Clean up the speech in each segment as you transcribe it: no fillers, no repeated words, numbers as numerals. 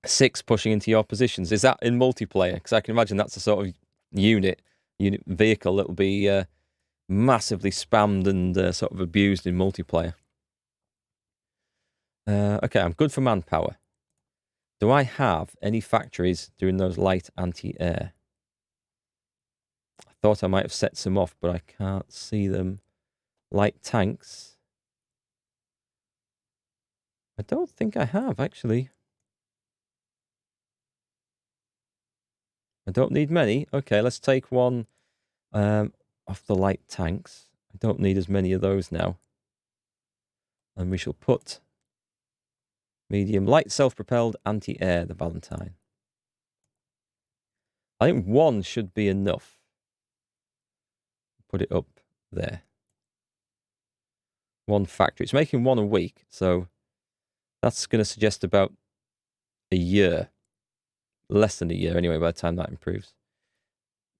6 pushing into your positions. Is that in multiplayer? Because I can imagine that's a sort of unit vehicle that will be massively spammed and sort of abused in multiplayer. Okay, I'm good for manpower. Do I have any factories doing those light anti-air? I thought I might have set some off, but I can't see them. Light tanks. I don't think I have, actually. I don't need many. Okay, let's take one off the light tanks. I don't need as many of those now. And we shall put medium light self-propelled anti-air, the Valentine. I think one should be enough. Put it up there. One factory. It's making one a week, so that's going to suggest about a year. Less than a year, anyway, by the time that improves.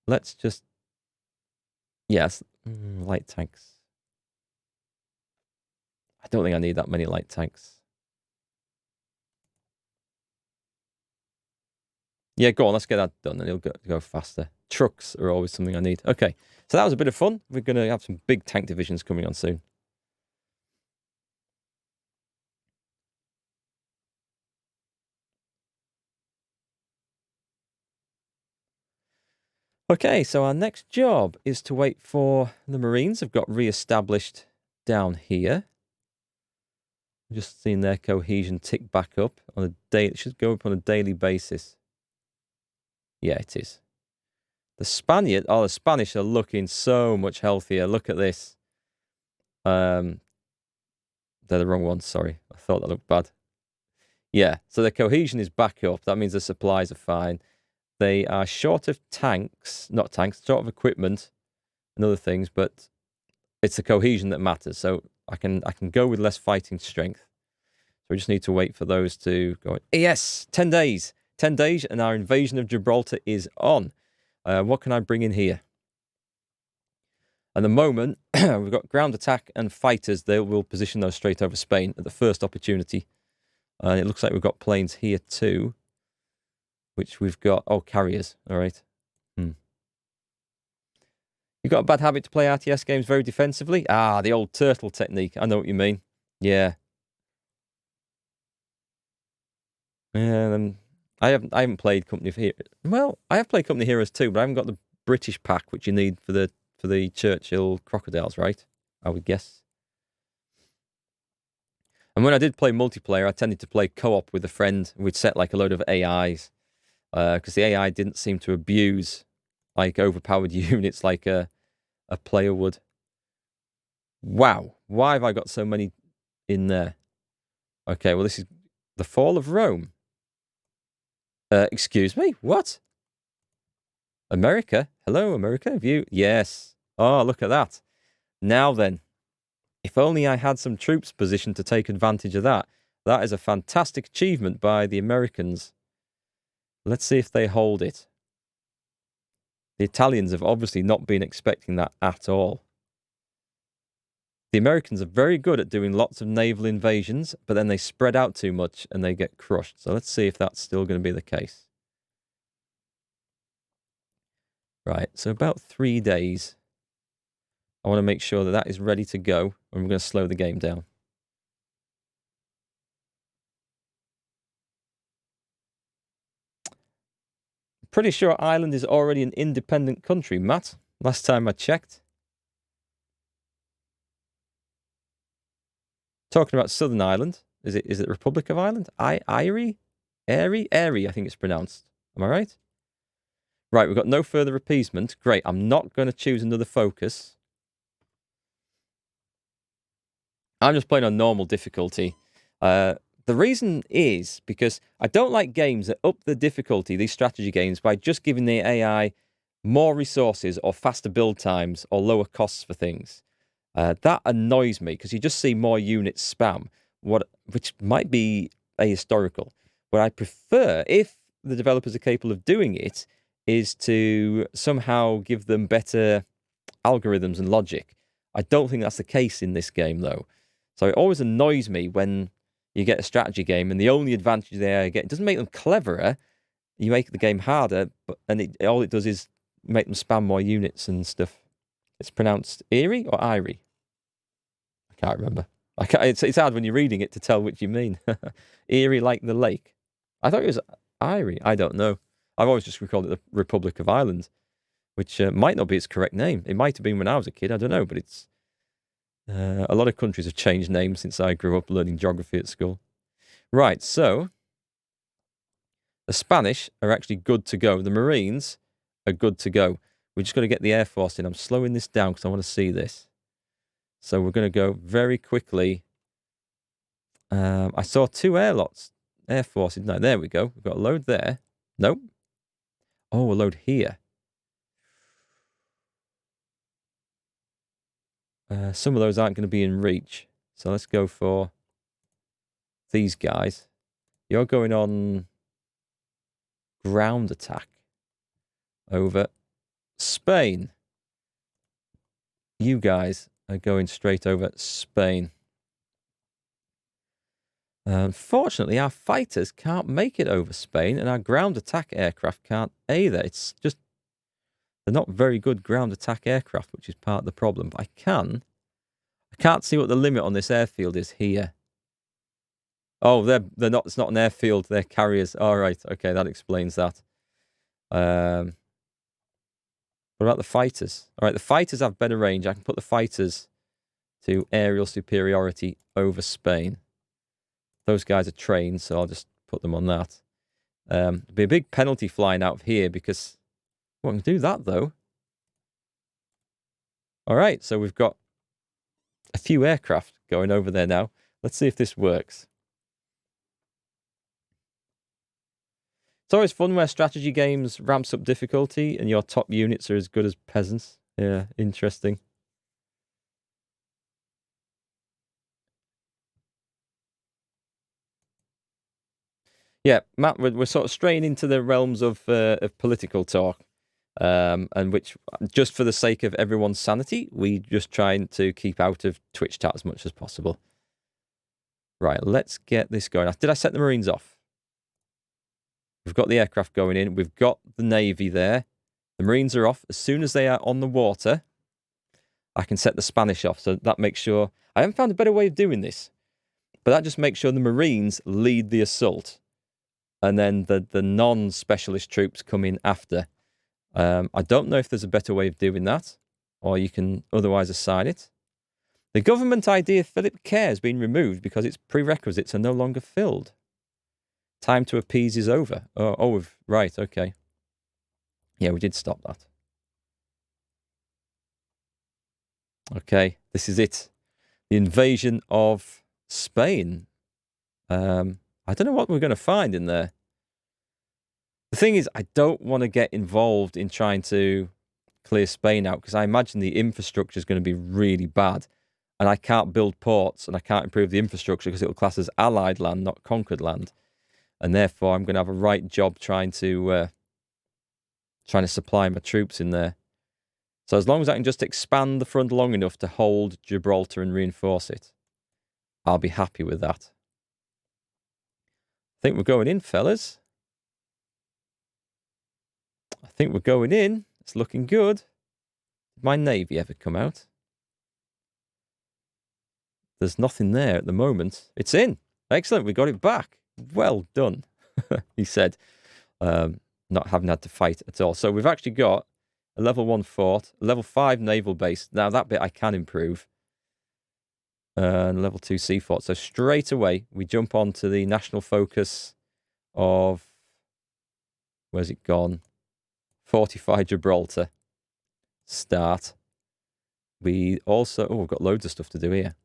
Let's just... Yes, light tanks. I don't think I need that many light tanks. Yeah, go on, let's get that done, and it'll go faster. Trucks are always something I need. Okay, so that was a bit of fun. We're going to have some big tank divisions coming on soon. Okay, so our next job is to wait for the Marines. Have got re-established down here. Just seeing their cohesion tick back up on a day. It should go up on a daily basis. Yeah, it is. The Spanish are looking so much healthier. Look at this. They're the wrong ones. Sorry, I thought that looked bad. Yeah, so their cohesion is back up. That means the supplies are fine. They are short of tanks, not tanks, short of equipment and other things, but it's the cohesion that matters. So I can go with less fighting strength. So we just need to wait for those to go. Yes, 10 days. 10 days, and our invasion of Gibraltar is on. What can I bring in here? At the moment, we've got ground attack and fighters. They will position those straight over Spain at the first opportunity. It looks like we've got planes here too, which we've got... Oh, carriers. All right. You've got a bad habit to play RTS games very defensively? Ah, the old turtle technique. I know what you mean. Yeah. I haven't played Company of Heroes. Well, I have played Company of Heroes too, but I haven't got the British pack, which you need for the Churchill crocodiles, right? I would guess. And when I did play multiplayer, I tended to play co-op with a friend. We'd set like a load of AIs because the AI didn't seem to abuse like overpowered units like a player would. Wow, why have I got so many in there? Okay, well, this is the fall of Rome. Excuse me, what? America? Hello, America? Have you? Yes. Oh, look at that. Now then, if only I had some troops positioned to take advantage of that. That is a fantastic achievement by the Americans. Let's see if they hold it. The Italians have obviously not been expecting that at all. The Americans are very good at doing lots of naval invasions, but then they spread out too much and they get crushed. So let's see if that's still going to be the case. Right, so about 3 days. I want to make sure that that is ready to go, and we're going to slow the game down. Pretty sure Ireland is already an independent country, Matt. Last time I checked. Talking about Southern Ireland, is it Republic of Ireland? Airy, I think it's pronounced. Am I right? Right, we've got no further appeasement. Great. I'm not going to choose another focus. I'm just playing on normal difficulty. The reason is because I don't like games that up the difficulty, these strategy games, by just giving the AI more resources or faster build times or lower costs for things. That annoys me because you just see more units spam, which might be ahistorical. What I prefer, if the developers are capable of doing it, is to somehow give them better algorithms and logic. I don't think that's the case in this game, though. So it always annoys me when you get a strategy game, and the only advantage they get, it doesn't make them cleverer. You make the game harder, all it does is make them spam more units and stuff. It's pronounced Erie or Irie? I can't remember. It's hard when you're reading it to tell which you mean. Erie, like the lake. I thought it was Irie. I don't know. I've always just recalled it the Republic of Ireland, which might not be its correct name. It might have been when I was a kid. I don't know, but it's a lot of countries have changed names since I grew up learning geography at school. Right, so the Spanish are actually good to go. The Marines are good to go. We're just going to get the Air Force in. I'm slowing this down because I want to see this. So we're going to go very quickly. I saw 2 Air Forces. No, there we go. We've got a load there. Nope. Oh, a load here. Some of those aren't going to be in reach. So let's go for these guys. You're going on ground attack over Spain. You guys are going straight over Spain. Unfortunately, our fighters can't make it over Spain, and our ground attack aircraft can't either. It's just, they're not very good ground attack aircraft, which is part of the problem. But I can't see what the limit on this airfield is here. Oh, they're not. It's not an airfield. They're carriers. All right. Okay, that explains that. What about the fighters? All right, the fighters have better range. I can put the fighters to aerial superiority over Spain. Those guys are trained, so I'll just put them on that. There'll be a big penalty flying out of here because... Well, I can do that, though. All right, so we've got a few aircraft going over there now. Let's see if this works. It's always fun where strategy games ramps up difficulty and your top units are as good as peasants. Yeah, interesting. Yeah, Matt, we're sort of straying into the realms of political talk, and which, just for the sake of everyone's sanity, we just trying to keep out of Twitch chat as much as possible. Right, let's get this going. Did I set the Marines off? We've got the aircraft going in. We've got the Navy there. The Marines are off. As soon as they are on the water, I can set the Spanish off. So that makes sure... I haven't found a better way of doing this, but that just makes sure the Marines lead the assault. And then the non-specialist troops come in after. I don't know if there's a better way of doing that, or you can otherwise assign it. The government ID of Philip Kerr has been removed because its prerequisites are no longer filled. Time to appease is over. Right, okay. Yeah, we did stop that. Okay, this is it. The invasion of Spain. I don't know what we're going to find in there. The thing is, I don't want to get involved in trying to clear Spain out because I imagine the infrastructure is going to be really bad. And I can't build ports and I can't improve the infrastructure because it will class as allied land, not conquered land. And therefore, I'm going to have a right job trying to supply my troops in there. So as long as I can just expand the front long enough to hold Gibraltar and reinforce it, I'll be happy with that. I think we're going in, fellas. I think we're going in. It's looking good. Did my Navy ever come out? There's nothing there at the moment. It's in. Excellent. We got it back. Well done, he said, not having had to fight at all. So we've actually got a level 1 fort, a level 5 naval base. Now that bit I can improve. And level 2 sea fort. So straight away, we jump on to the national focus of... Where's it gone? Fortify Gibraltar. Start. We also... Oh, we've got loads of stuff to do here.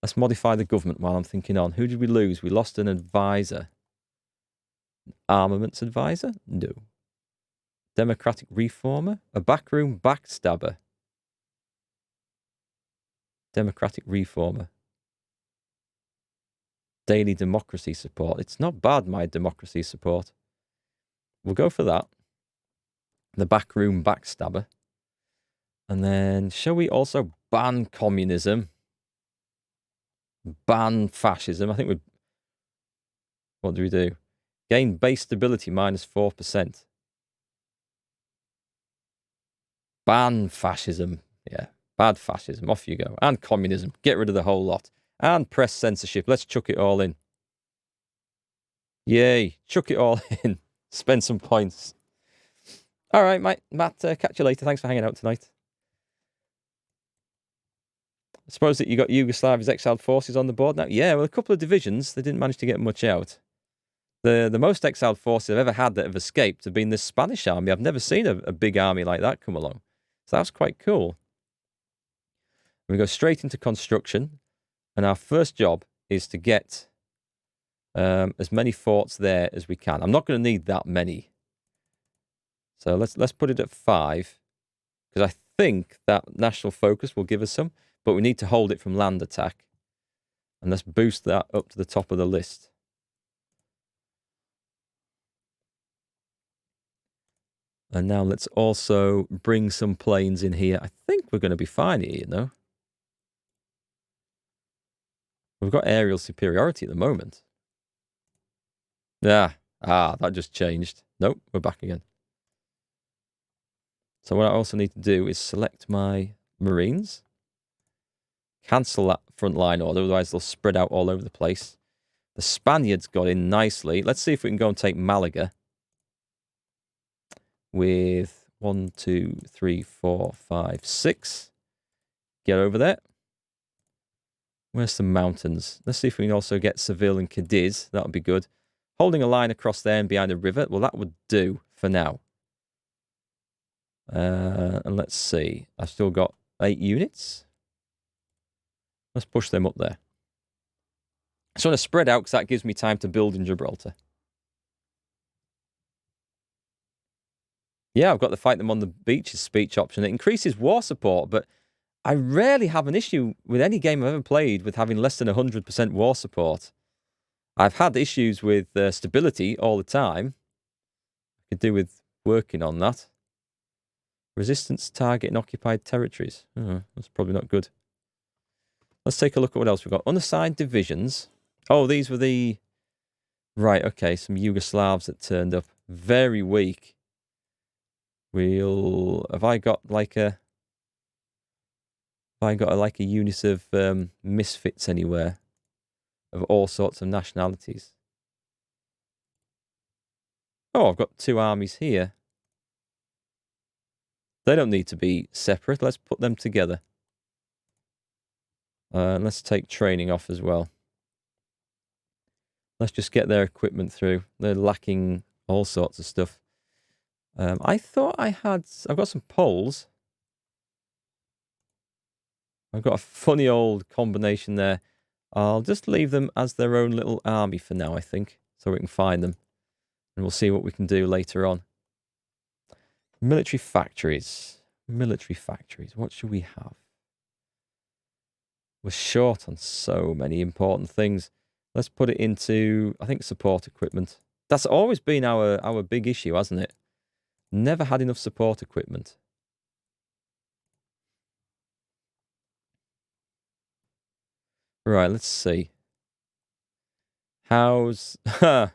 Let's modify the government while I'm thinking on. Who did we lose? We lost an advisor. Armaments advisor? No. Democratic reformer? A backroom backstabber? Democratic reformer. Daily democracy support. It's not bad, my democracy support. We'll go for that. The backroom backstabber. And then, shall we also ban communism? Ban fascism. I think we... What do we do? Gain base stability minus 4%. Ban fascism. Yeah, bad fascism. Off you go. And communism. Get rid of the whole lot. And press censorship. Let's chuck it all in. Yay. Chuck it all in. Spend some points. All right, Matt, catch you later. Thanks for hanging out tonight. I suppose that you got Yugoslavia's exiled forces on the board now. Yeah, well, a couple of divisions. They didn't manage to get much out. The most exiled forces I've ever had that have escaped have been the Spanish army. I've never seen a big army like that come along. So that's quite cool. We go straight into construction. And our first job is to get as many forts there as we can. I'm not going to need that many. So let's put it at 5. Because I think that national focus will give us some. But we need to hold it from land attack. And let's boost that up to the top of the list. And now let's also bring some planes in here. I think we're going to be fine here, you know. We've got aerial superiority at the moment. Yeah. That just changed. Nope, we're back again. So what I also need to do is select my Marines. Cancel that front line order, otherwise they'll spread out all over the place. The Spaniards got in nicely. Let's see if we can go and take Malaga. With 1, 2, 3, 4, 5, 6. Get over there. Where's some mountains? Let's see if we can also get Seville and Cadiz. That would be good. Holding a line across there and behind a river. Well, that would do for now. And let's see. I've still got 8 units. Let's push them up there. I just want to spread out because that gives me time to build in Gibraltar. Yeah, I've got to fight them on the beaches speech option. It increases war support, but I rarely have an issue with any game I've ever played with having less than 100% war support. I've had issues with stability all the time. I could do with working on that. Resistance target in occupied territories. Oh, that's probably not good. Let's take a look at what else we've got. Unassigned divisions. Oh, these were the... Right, okay, some Yugoslavs that turned up. Very weak. Have I got like a unit of misfits anywhere of all sorts of nationalities? Oh, I've got 2 armies here. They don't need to be separate. Let's put them together. Let's take training off as well. Let's just get their equipment through. They're lacking all sorts of stuff. I thought I've got some Poles. I've got a funny old combination there. I'll just leave them as their own little army for now, I think, so we can find them. And we'll see what we can do later on. Military factories. Military factories. What should we have? We're short on so many important things. Let's put it into, I think, support equipment. That's always been our big issue, hasn't it? Never had enough support equipment. Right, let's see. How's... the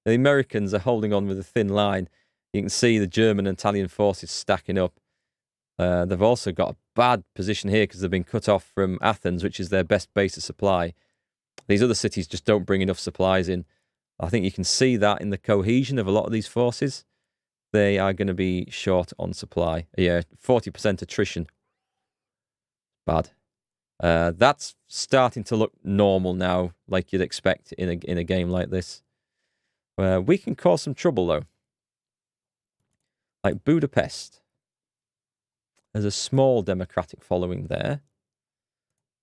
Americans are holding on with a thin line. You can see the German and Italian forces stacking up. They've also got a bad position here because they've been cut off from Athens, which is their best base of supply. These other cities just don't bring enough supplies in. I think you can see that in the cohesion of a lot of these forces. They are going to be short on supply. Yeah, 40% attrition. Bad. That's starting to look normal now, like you'd expect in a game like this. We can cause some trouble, though. Like Budapest. There's a small democratic following there.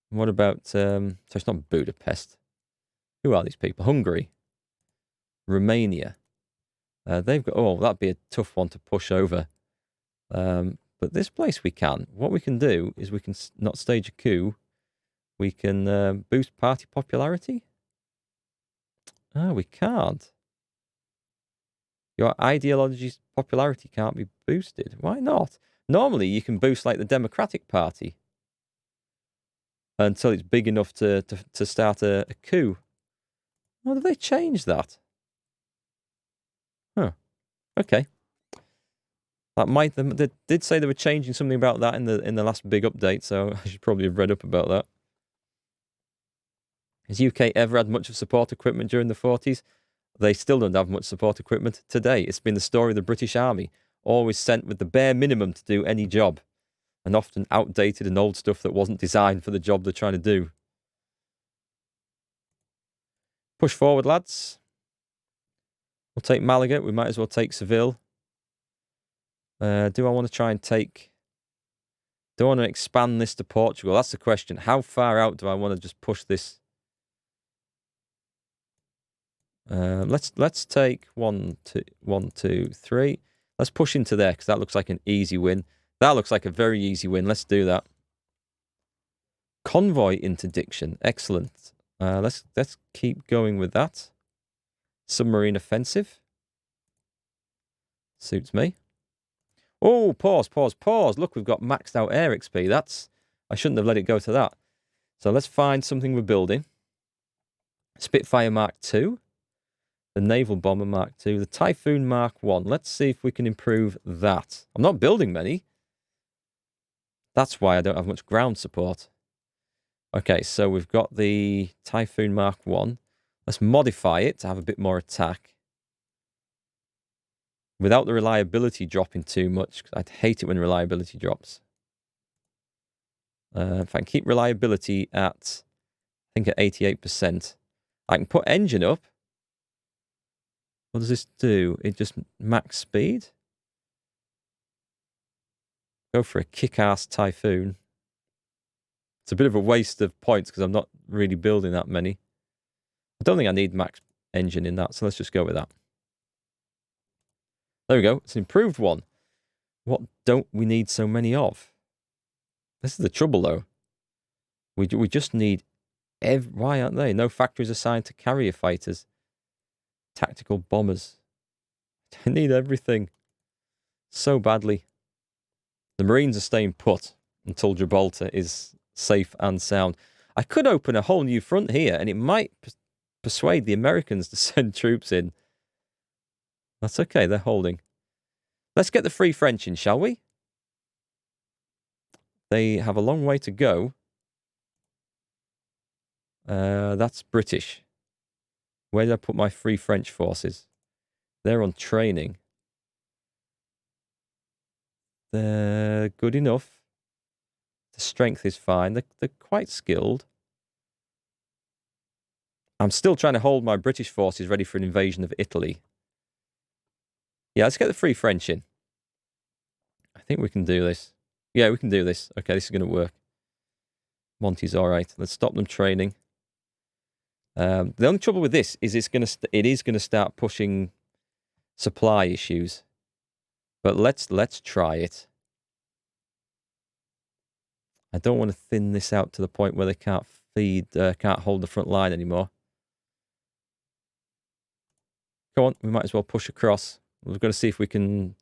What about... so it's not Budapest. Who are these people? Hungary. Romania. They've got... Oh, that'd be a tough one to push over. But this place we can. What we can do is we can not stage a coup. We can boost party popularity. Oh, we can't. Your ideology's popularity can't be boosted. Why not? Normally, you can boost like the Democratic Party. until it's big enough to start a coup. Well, have they changed that? Huh. Okay. That might. They did say they were changing something about that in the last big update, so I should probably have read up about that. Has UK ever had much of support equipment during the 40s? They still don't have much support equipment today. It's been the story of the British Army, always sent with the bare minimum to do any job, and often outdated and old stuff that wasn't designed for the job they're trying to do. Push forward, lads. We'll take Malaga. We might as well take Seville. Do I want to try and take... Do I want to expand this to Portugal? That's the question. How far out do I want to just push this? Let's take 1, 2, 3. Let's push into there because that looks like an easy win. That looks like a very easy win. Let's do that. Convoy interdiction. Excellent. Let's keep going with that. Submarine offensive. Suits me. Oh, pause. Look, we've got maxed out air XP. I shouldn't have let it go to that. So let's find something we're building. Spitfire Mark II. The Naval Bomber Mark II. The Typhoon Mark I. Let's see if we can improve that. I'm not building many. That's why I don't have much ground support. Okay, so we've got the Typhoon Mark I. Let's modify it to have a bit more attack. Without the reliability dropping too much, because I'd hate it when reliability drops. If I can keep reliability at, I think at 88%, I can put engine up. What does this do? It just max speed? Go for a kick-ass Typhoon. It's a bit of a waste of points because I'm not really building that many. I don't think I need max engine in that, so let's just go with that. There we go. It's an improved one. What don't we need so many of? This is the trouble, though. We just need... Why aren't they? No factories assigned to carrier fighters. Tactical bombers. I need everything. So badly. The Marines are staying put until Gibraltar is safe and sound. I could open a whole new front here, and it might persuade the Americans to send troops in. That's okay, they're holding. Let's get the Free French in, shall we? They have a long way to go. That's British. Where did I put my Free French forces? They're on training. They're good enough. The strength is fine. They're quite skilled. I'm still trying to hold my British forces ready for an invasion of Italy. Yeah, let's get the Free French in. I think we can do this. Yeah, we can do this. Okay, this is going to work. Monty's all right. Let's stop them training. The only trouble with this is it is going to start pushing supply issues. But let's try it. I don't want to thin this out to the point where they can't hold the front line anymore. Come on, we might as well push across. We've got to see if we can,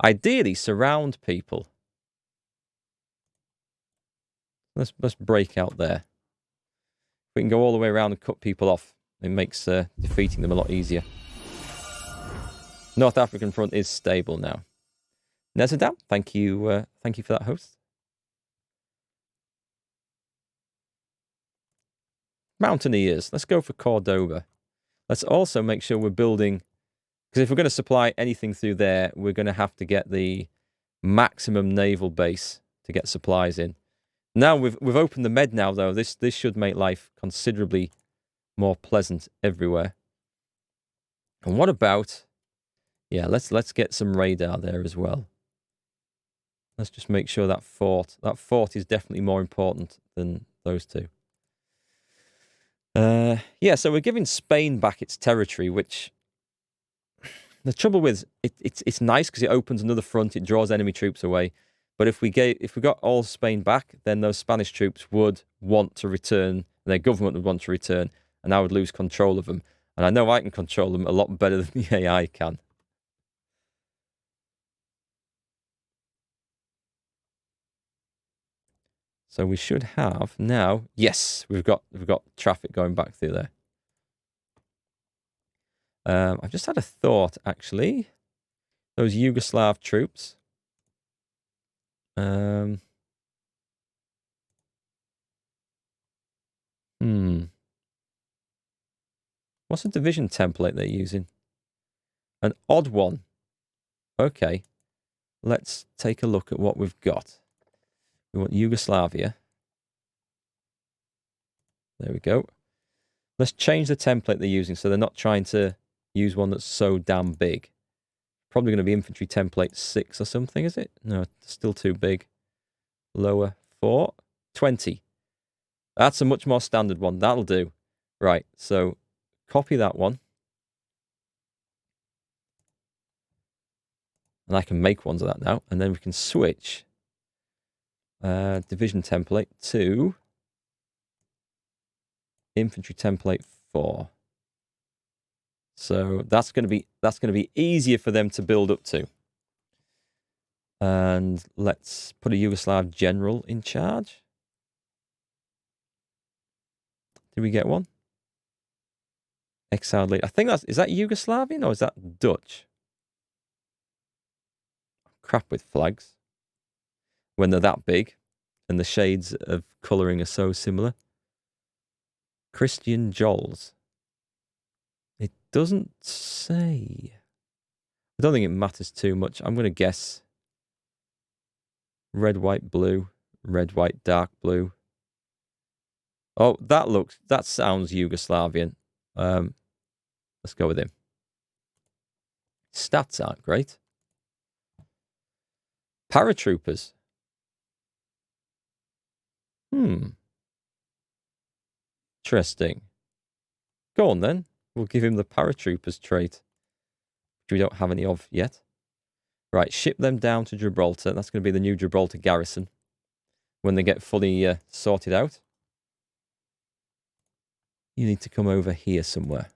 ideally, surround people. Let's break out there. If we can go all the way around and cut people off, it makes defeating them a lot easier. North African front is stable now. Nezadam, thank you for that, host. Mountaineers, let's go for Cordoba. Let's also make sure we're building, because if we're going to supply anything through there, we're going to have to get the maximum naval base to get supplies in. Now we've opened the Med now, though. This should make life considerably more pleasant everywhere. And what about... Yeah, let's get some radar there as well. Let's just make sure that fort is definitely more important than those two. Yeah, so we're giving Spain back its territory, which the trouble with it's nice because it opens another front, it draws enemy troops away. But if we got all Spain back, then those Spanish troops would want to return, their government would want to return, and I would lose control of them. And I know I can control them a lot better than the AI can. So we should have now. Yes, we've got traffic going back through there. I've just had a thought actually. Those Yugoslav troops. What's the division template they're using? An odd one. Okay. Let's take a look at what we've got. We want Yugoslavia. There we go. Let's change the template they're using so they're not trying to use one that's so damn big. Probably going to be infantry template 6 or something, is it? No, it's still too big. Lower 4. 20. That's a much more standard one. That'll do. Right, so copy that one. And I can make ones of that now. And then we can switch division template to infantry template 4. So that's going to be easier for them to build up to. And let's put a Yugoslav general in charge. Did we get one? Exiled leader. I think is that Yugoslavian or is that Dutch? Crap with flags. When they're that big and the shades of colouring are so similar. Christian Jols. It doesn't say. I don't think it matters too much. I'm going to guess red, white, blue. Red, white, dark blue. Oh, that sounds Yugoslavian. Let's go with him. Stats aren't great. Paratroopers. Interesting. Go on then. We'll give him the paratroopers trait, which we don't have any of yet. Right, ship them down to Gibraltar. That's going to be the new Gibraltar garrison when they get fully sorted out. You need to come over here somewhere.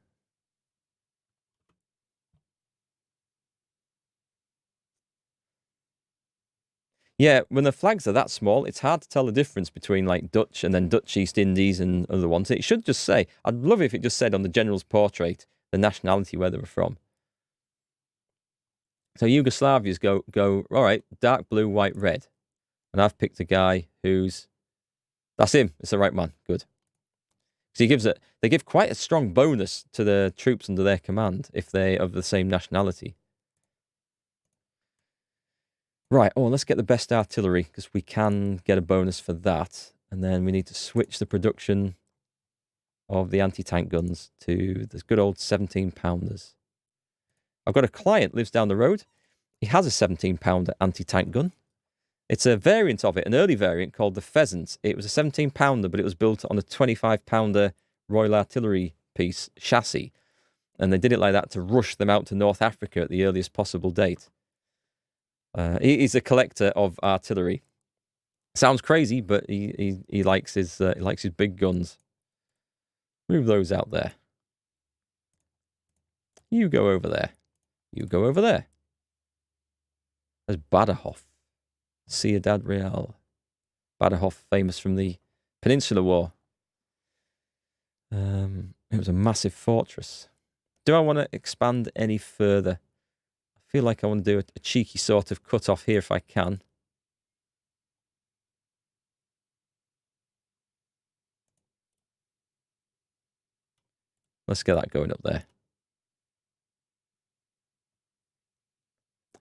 Yeah, when the flags are that small, it's hard to tell the difference between like Dutch and then Dutch East Indies and other ones. It should just say, I'd love if it just said on the general's portrait, the nationality where they were from. So Yugoslavia's go, all right, dark blue, white, red. And I've picked a guy who's, that's him. It's the right man. Good. Because they give quite a strong bonus to the troops under their command if they are of the same nationality. Right, let's get the best artillery because we can get a bonus for that. And then we need to switch the production of the anti-tank guns to the good old 17-pounders. I've got a client lives down the road. He has a 17-pounder anti-tank gun. It's a variant of it, an early variant called the Pheasant. It was a 17-pounder, but it was built on a 25-pounder Royal Artillery piece chassis. And they did it like that to rush them out to North Africa at the earliest possible date. He's a collector of artillery. Sounds crazy, but he likes his big guns. Move those out there. You go over there. You go over there. There's Badajoz. Ciudad Real. Badajoz, famous from the Peninsular War. It was a massive fortress. Do I want to expand any further? I feel like I want to do a cheeky sort of cut off here if I can. Let's get that going up there.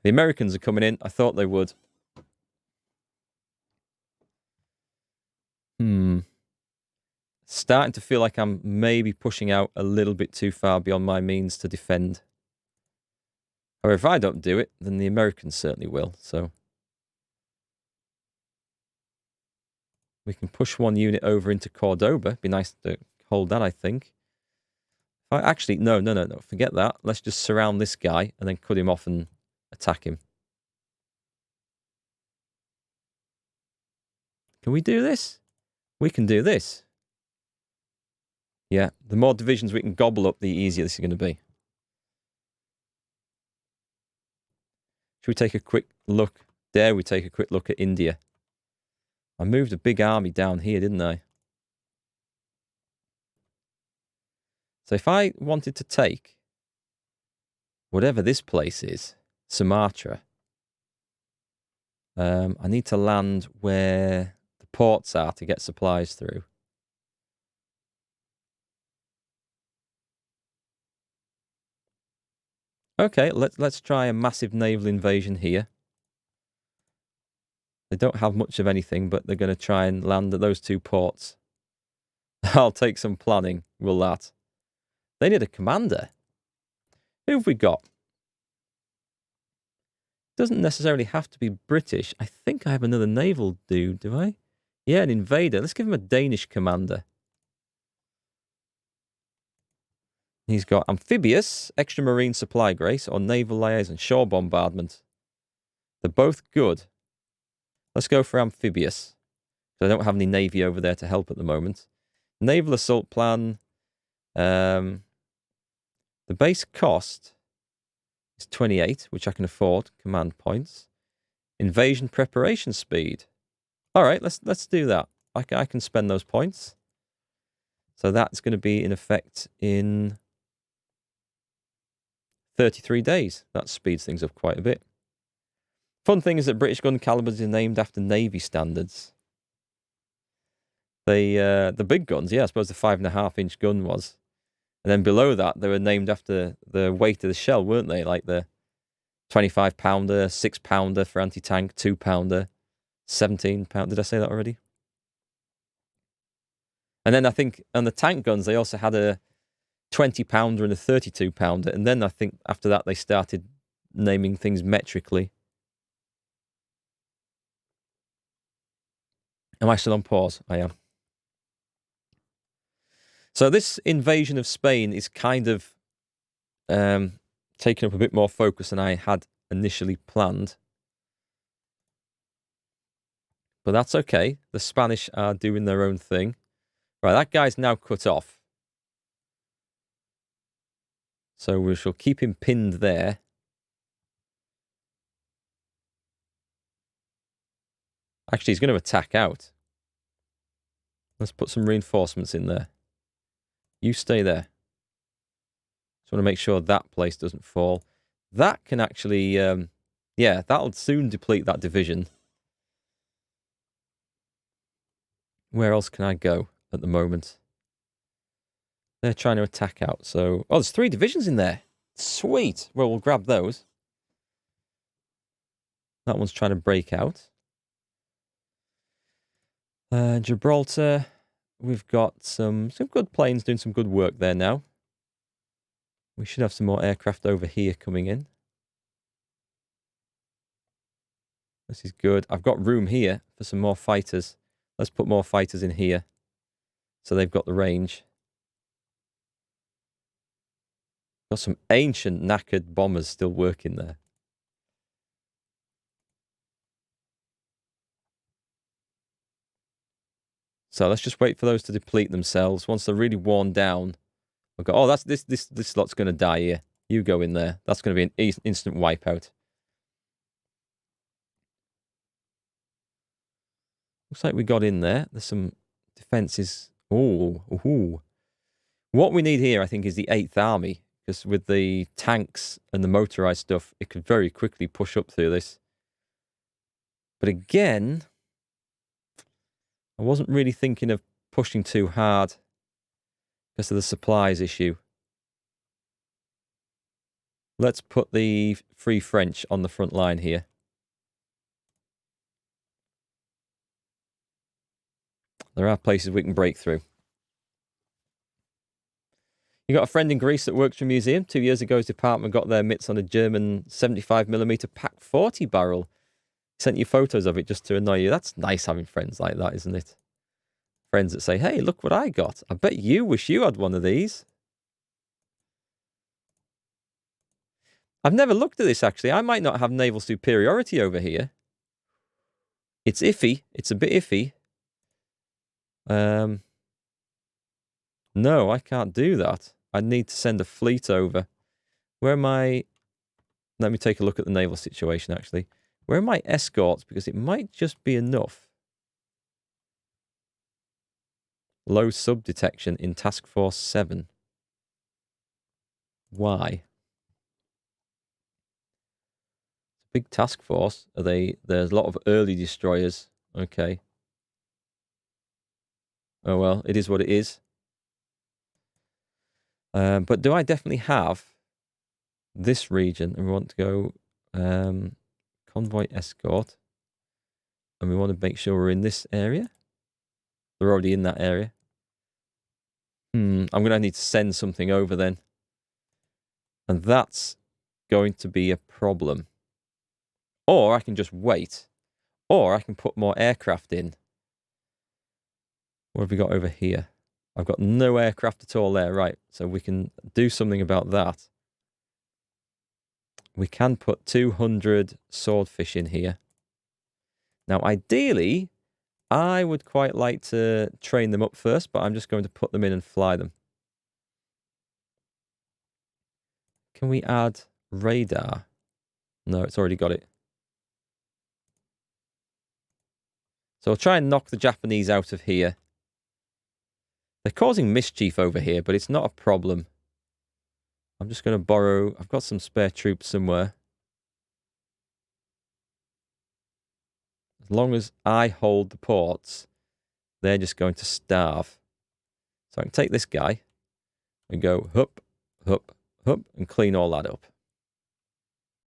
The Americans are coming in. I thought they would. Starting to feel like I'm maybe pushing out a little bit too far beyond my means to defend. However, if I don't do it, then the Americans certainly will. So we can push one unit over into Cordoba. Be nice to hold that, I think. Actually, no. Forget that. Let's just surround this guy and then cut him off and attack him. Can we do this? We can do this. Yeah, the more divisions we can gobble up, the easier this is going to be. Should we take a quick look? Dare we take a quick look at India? I moved a big army down here, didn't I? So if I wanted to take whatever this place is, Sumatra, I need to land where the ports are to get supplies through. Okay, let's try a massive naval invasion here. They don't have much of anything, but they're going to try and land at those 2 ports. I'll take some planning, will that? They need a commander. Who have we got? Doesn't necessarily have to be British. I think I have another naval dude, do I? Yeah, an invader. Let's give him a Danish commander. He's got amphibious, extra marine supply grace, or naval liaison, shore bombardment. They're both good. Let's go for amphibious. I don't have any navy over there to help at the moment. Naval assault plan. The base cost is 28, which I can afford. Command points. Invasion preparation speed. All right, let's do that. I can spend those points. So that's going to be in effect in 33 days. That speeds things up quite a bit. Fun thing is that British gun calibers are named after Navy standards. The big guns, yeah, I suppose the 5.5-inch gun was. And then below that, they were named after the weight of the shell, weren't they? Like the 25-pounder, 6-pounder for anti-tank, 2-pounder, 17-pounder. Did I say that already? And then I think on the tank guns, they also had a 20-pounder and a 32-pounder. And then I think after that, they started naming things metrically. Am I still on pause? I am. So this invasion of Spain is kind of taking up a bit more focus than I had initially planned. But that's okay. The Spanish are doing their own thing. Right, that guy's now cut off. So we shall keep him pinned there. Actually, he's going to attack out. Let's put some reinforcements in there. You stay there. Just want to make sure that place doesn't fall. That can actually, yeah, that'll soon deplete that division. Where else can I go at the moment? They're trying to attack out, so... Oh, there's 3 divisions in there. Sweet. Well, we'll grab those. That one's trying to break out. Gibraltar. We've got some good planes doing some good work there now. We should have some more aircraft over here coming in. This is good. I've got room here for some more fighters. Let's put more fighters in here. So they've got the range. Got some ancient knackered bombers still working there. So let's just wait for those to deplete themselves. Once they're really worn down, we'll go, oh, that's this lot's going to die here. You go in there. That's going to be an instant wipeout. Looks like we got in there. There's some defences. Ooh. What we need here, I think, is the 8th Army. Because with the tanks and the motorised stuff, it could very quickly push up through this. But again, I wasn't really thinking of pushing too hard because of the supplies issue. Let's put the Free French on the front line here. There are places we can break through. You got a friend in Greece that works for a museum. 2 years ago, his department got their mitts on a German 75mm Pack 40 barrel. Sent you photos of it just to annoy you. That's nice having friends like that, isn't it? Friends that say, hey, look what I got. I bet you wish you had one of these. I've never looked at this, actually. I might not have naval superiority over here. It's iffy. It's a bit iffy. No, I can't do that. I need to send a fleet over. Where am I? Let me take a look at the naval situation, actually. Where are my escorts? Because it might just be enough. Low sub detection in Task Force 7. Why? Big task force. Are they? There's a lot of early destroyers. Okay. Oh well, it is what it is. But do I definitely have this region? And we want to go convoy escort, and we want to make sure we're in this area. We're already in that area. I'm going to need to send something over then, and that's going to be a problem. Or I can just wait, or I can put more aircraft in. What have we got over here? I've got no aircraft at all there, right? So we can do something about that. We can put 200 swordfish in here. Now, ideally, I would quite like to train them up first, but I'm just going to put them in and fly them. Can we add radar? No, it's already got it. So I'll try and knock the Japanese out of here. They're causing mischief over here, but it's not a problem. I'm just going to borrow... I've got some spare troops somewhere. As long as I hold the ports, they're just going to starve. So I can take this guy and go hup, hup, hup, and clean all that up.